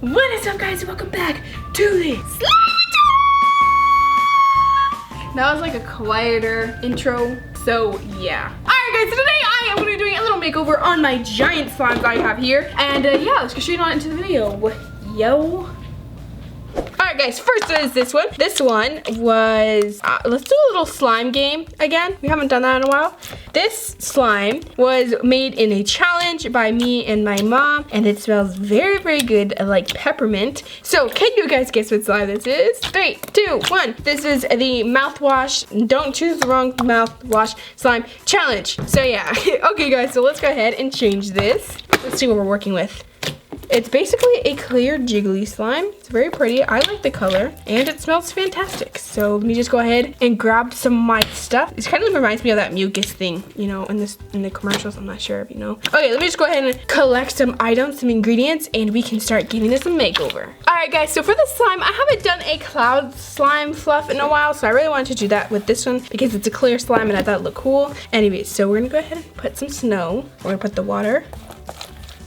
What is up, guys? Welcome back to the Slimeatory! That was like a quieter intro, so yeah. Alright guys, so today I am going to be doing a little makeover on my giant slimes I have here. And yeah, let's go straight on into the video. Yo. Alright guys, first is this one. This one was, let's do a little slime game again. We haven't done that in a while. This slime was made in a challenge by me and my mom, and it smells very, very good, like peppermint. So can you guys guess what slime this is? 3, 2, 1. This is the mouthwash, don't choose the wrong mouthwash slime challenge. So yeah, okay guys, so let's go ahead and change this. Let's see what we're working with. It's basically a clear jiggly slime. It's very pretty. I like the color and it smells fantastic. So let me just go ahead and grab some of my stuff. It kind of reminds me of that mucus thing, you know, in the commercials. I'm not sure if you know. Okay, let me just go ahead and collect some items, some ingredients, and we can start giving this a makeover. All right guys, so for the slime, I haven't done a cloud slime fluff in a while, so I really wanted to do that with this one because it's a clear slime and I thought it looked cool. Anyways, so we're gonna go ahead and put some snow. We're gonna put the water.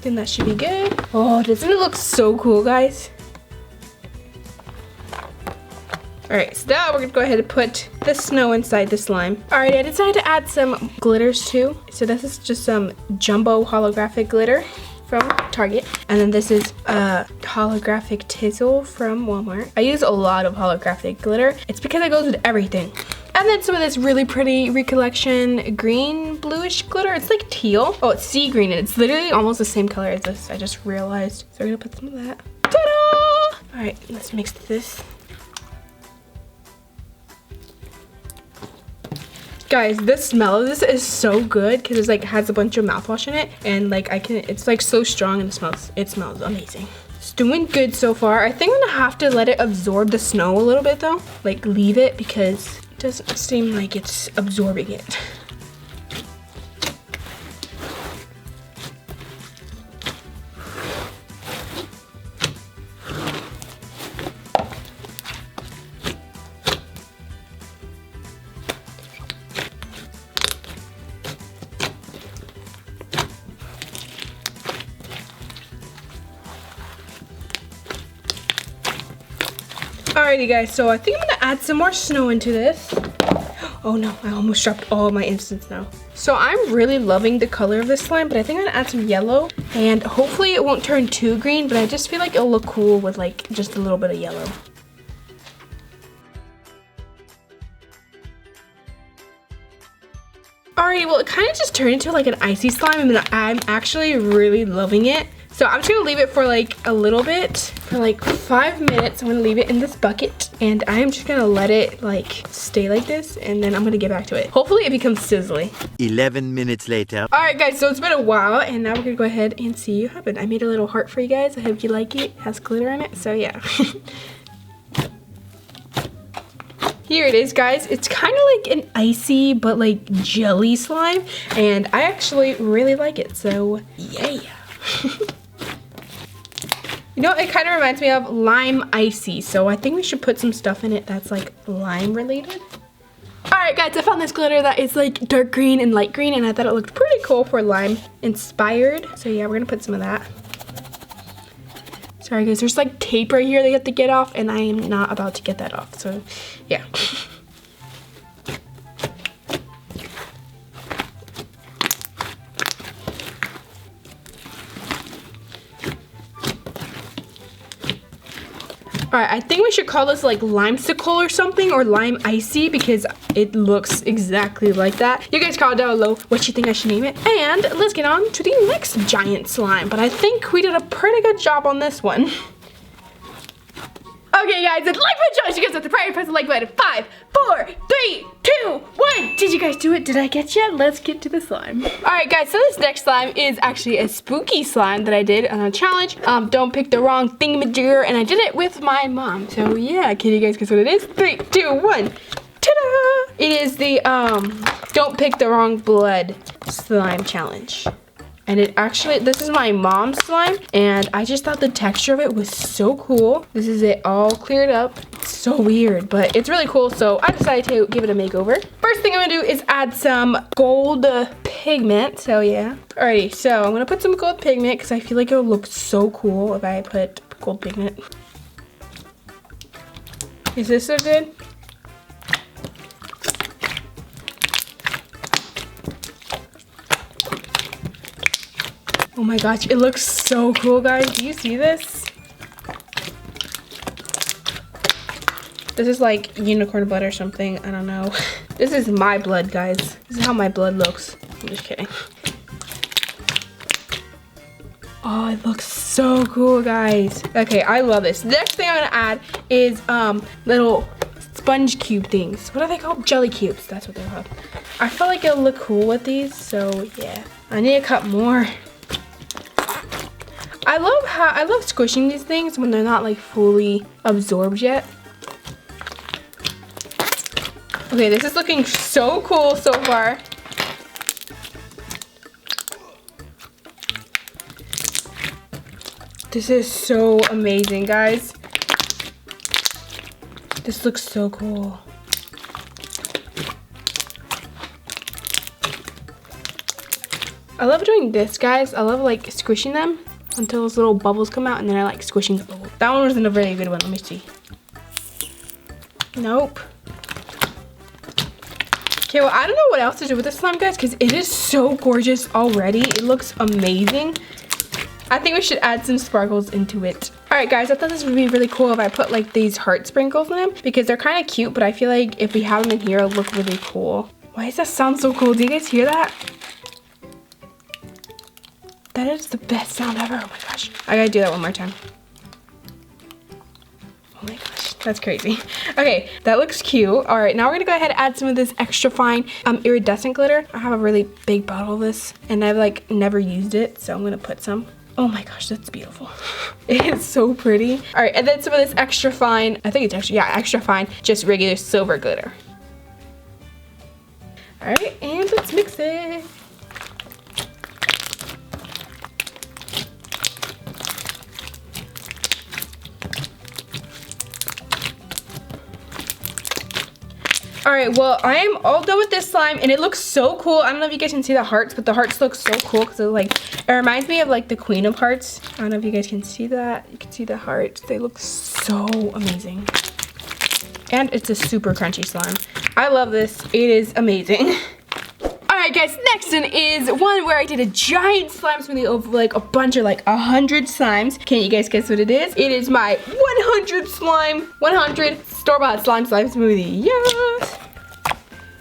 Then that should be good. Oh, doesn't it look so cool, guys? All right, so now we're gonna go ahead and put the snow inside the slime. All right, I decided to add some glitters too. So this is just some jumbo holographic glitter from Target. And then this is a holographic tizzle from Walmart. I use a lot of holographic glitter. It's because it goes with everything. And then some of this really pretty Recollection green bluish glitter. It's like teal. Oh, it's sea green and it's literally almost the same color as this. I just realized. So we're gonna put some of that. Ta-da! All right, let's mix this. Guys, the smell of this is so good because it's like has a bunch of mouthwash in it, and like it's like so strong and it smells amazing. It's doing good so far. I think I'm gonna have to let it absorb the snow a little bit though. Like leave it because it doesn't seem like it's absorbing it. Alrighty guys, so I think I'm gonna add some more snow into this. Oh no, I almost dropped all my instant snow. So I'm really loving the color of this slime, but I think I'm gonna add some yellow, and hopefully it won't turn too green, but I just feel like it'll look cool with like just a little bit of yellow. Alrighty, well it kind of just turned into like an icy slime, and I'm actually really loving it. So I'm just gonna leave it for like a little bit, for like 5 minutes. I'm gonna leave it in this bucket and I'm just gonna let it like stay like this, and then I'm gonna get back to it. Hopefully it becomes sizzly. 11 minutes later. All right guys, so it's been a while and now we're gonna go ahead and see what happened. I made a little heart for you guys. I hope you like it. It has glitter in it, so yeah. Here it is, guys. It's kind of like an icy but like jelly slime, and I actually really like it, so yeah. You know, it kind of reminds me of lime icy, so I think we should put some stuff in it that's like lime related. Alright guys, I found this glitter that is like dark green and light green, and I thought it looked pretty cool for lime inspired. So yeah, we're gonna put some of that. Sorry guys, there's like tape right here that you have to get off, and I am not about to get that off, so yeah. Alright, I think we should call this like limesicle or something, or lime icy, because it looks exactly like that. You guys comment down below what you think I should name it. And let's get on to the next giant slime. But I think we did a pretty good job on this one. Okay guys, it's like my challenge. You guys have to probably press the like button. 5, 4, 3, 2, 1. Did you guys do it? Did I get you? Let's get to the slime. Alright guys, so this next slime is actually a spooky slime that I did on a challenge. Don't pick the wrong thingamajigger, and I did it with my mom. So yeah, can you guys guess what it is? 3, 2, 1. Ta-da! It is the don't pick the wrong blood slime challenge. And it actually, this is my mom's slime, and I just thought the texture of it was so cool. This is it all cleared up. It's so weird, but it's really cool, so I decided to give it a makeover. First thing I'm gonna do is add some gold pigment, so yeah. Alrighty, so I'm gonna put some gold pigment because I feel like it'll look so cool if I put gold pigment. Is this so good? Oh my gosh, it looks so cool, guys. Do you see this? This is like unicorn blood or something. I don't know. This is my blood, guys. This is how my blood looks. I'm just kidding. Oh, it looks so cool, guys. Okay, I love this. Next thing I'm gonna add is little sponge cube things. What are they called? Jelly cubes. That's what they're called. I feel like it'll look cool with these, so yeah. I need to cut more. I love squishing these things when they're not like fully absorbed yet. Okay, this is looking so cool so far. This is so amazing, guys. This looks so cool. I love doing this, guys. I love like squishing them until those little bubbles come out, and then I like squishing the bubbles. That one wasn't a very good one. Let me see. Nope. Okay, well, I don't know what else to do with this slime, guys, because it is so gorgeous already. It looks amazing. I think we should add some sparkles into it. All right, guys, I thought this would be really cool if I put like these heart sprinkles in them, because they're kind of cute, but I feel like if we have them in here, it'll look really cool. Why does that sound so cool? Do you guys hear that? That is the best sound ever. Oh my gosh. I gotta do that one more time. Oh my gosh, that's crazy. Okay, that looks cute. All right, now we're gonna go ahead and add some of this extra fine iridescent glitter. I have a really big bottle of this, and I've like never used it, so I'm gonna put some. Oh my gosh, that's beautiful. It is so pretty. All right, and then some of this extra fine, I think it's extra, yeah, extra fine, just regular silver glitter. All right, and let's mix it. All right, well, I am all done with this slime, and it looks so cool. I don't know if you guys can see the hearts, but the hearts look so cool because it reminds me of like the Queen of Hearts. I don't know if you guys can see that. You can see the hearts. They look so amazing. And it's a super crunchy slime. I love this. It is amazing. Alright guys, next one is one where I did a giant slime smoothie of like a bunch of like 100 slimes. Can you guys guess what it is? It is my 100 store-bought slime smoothie. Yes!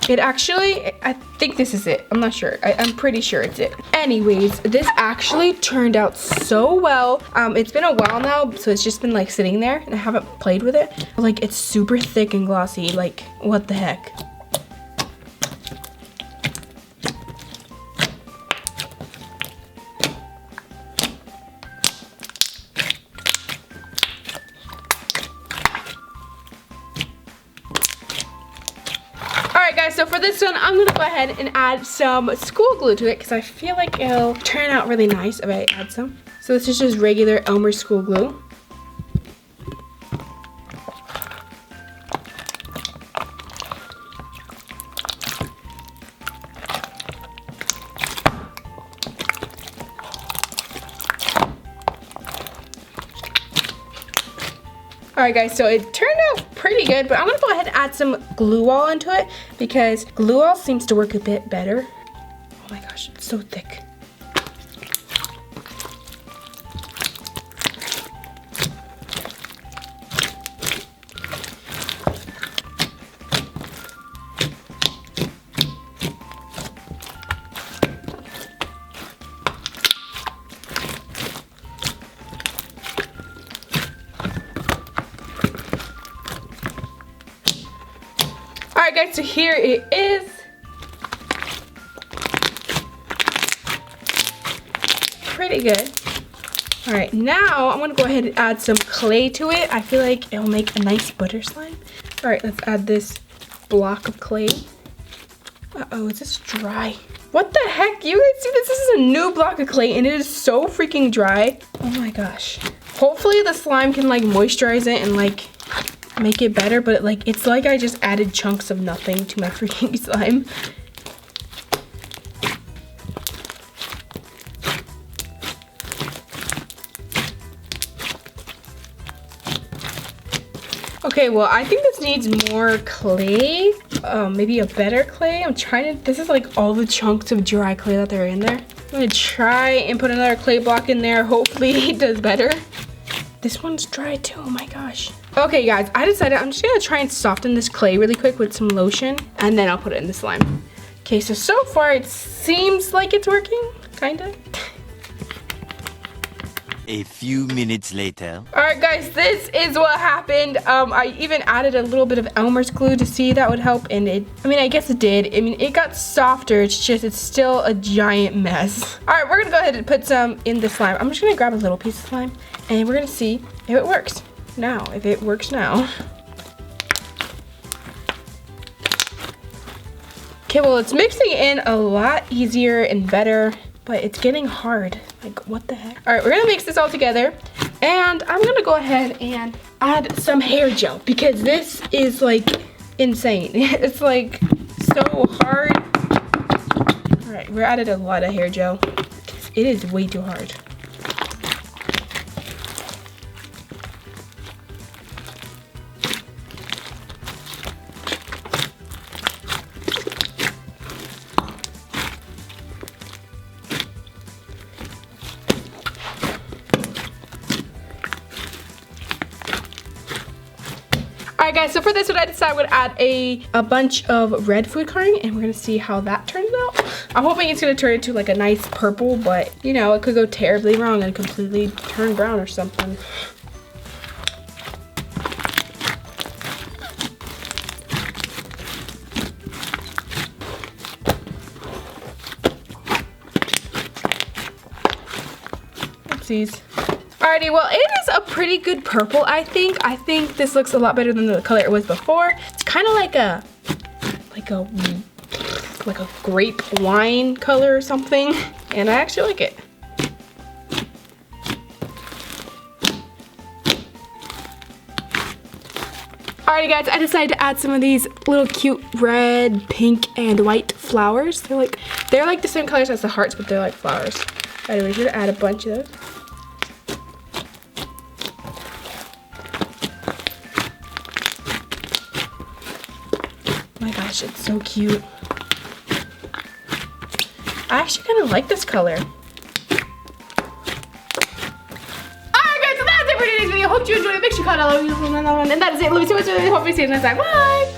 It actually, I think this is it. I'm not sure. I'm pretty sure it's it. Anyways, this actually turned out so well. It's been a while now, so it's just been like sitting there and I haven't played with it. Like it's super thick and glossy. Like what the heck? Guys, so for this one, I'm gonna go ahead and add some school glue to it because I feel like it'll turn out really nice if I add some. So this is just regular Elmer school glue. Alright guys, so it turned out pretty good, but I'm going to go ahead and add some glue-all into it because glue-all seems to work a bit better. Oh my gosh, it's so thick. Alright guys, so here it is. Pretty good. Alright, now I'm going to go ahead and add some clay to it. I feel like it'll make a nice butter slime. Alright, let's add this block of clay. Uh-oh, is this dry? What the heck? You guys see this? This is a new block of clay and it is so freaking dry. Oh my gosh. Hopefully the slime can like moisturize it and like make it better, but like it's like I just added chunks of nothing to my freaking slime. Okay, well, I think this needs more clay. Maybe a better clay. I'm trying to, this is like all the chunks of dry clay that are in there. I'm gonna try and put another clay block in there. Hopefully it does better. This one's dry too, oh my gosh. Okay guys, I decided I'm just gonna try and soften this clay really quick with some lotion, and then I'll put it in the slime. Okay, so far it seems like it's working, kinda. A few minutes later. All right guys, this is what happened. I even added a little bit of Elmer's glue to see if that would help, and I guess it did. I mean, it got softer, it's still a giant mess. All right, we're gonna go ahead and put some in the slime. I'm just gonna grab a little piece of slime, and we're gonna see if it works. If it works now. Okay, well, it's mixing in a lot easier and better, but it's getting hard. Like, what the heck? All right, we're gonna mix this all together, and I'm gonna go ahead and add some hair gel because this is like insane. It's like so hard. All right, we added a lot of hair gel because it is way too hard. Alright guys, so for this one I decided I would add a bunch of red food coloring, and we're gonna see how that turns out. I'm hoping it's gonna turn into like a nice purple, but you know, it could go terribly wrong and completely turn brown or something. Oopsies. Alrighty, well, it is a pretty good purple, I think. I think this looks a lot better than the color it was before. It's kind of like a grape wine color or something, and I actually like it. Alrighty guys, I decided to add some of these little cute red, pink, and white flowers. They're like the same colors as the hearts, but they're like flowers. Alright, we're gonna add a bunch of those. Oh my gosh, it's so cute. I actually kind of like this color. Alright guys, so that's it for today's video. Hope you enjoyed it. Make sure you comment down below, and that is it. Love you so much. Hope you see you next time. Bye!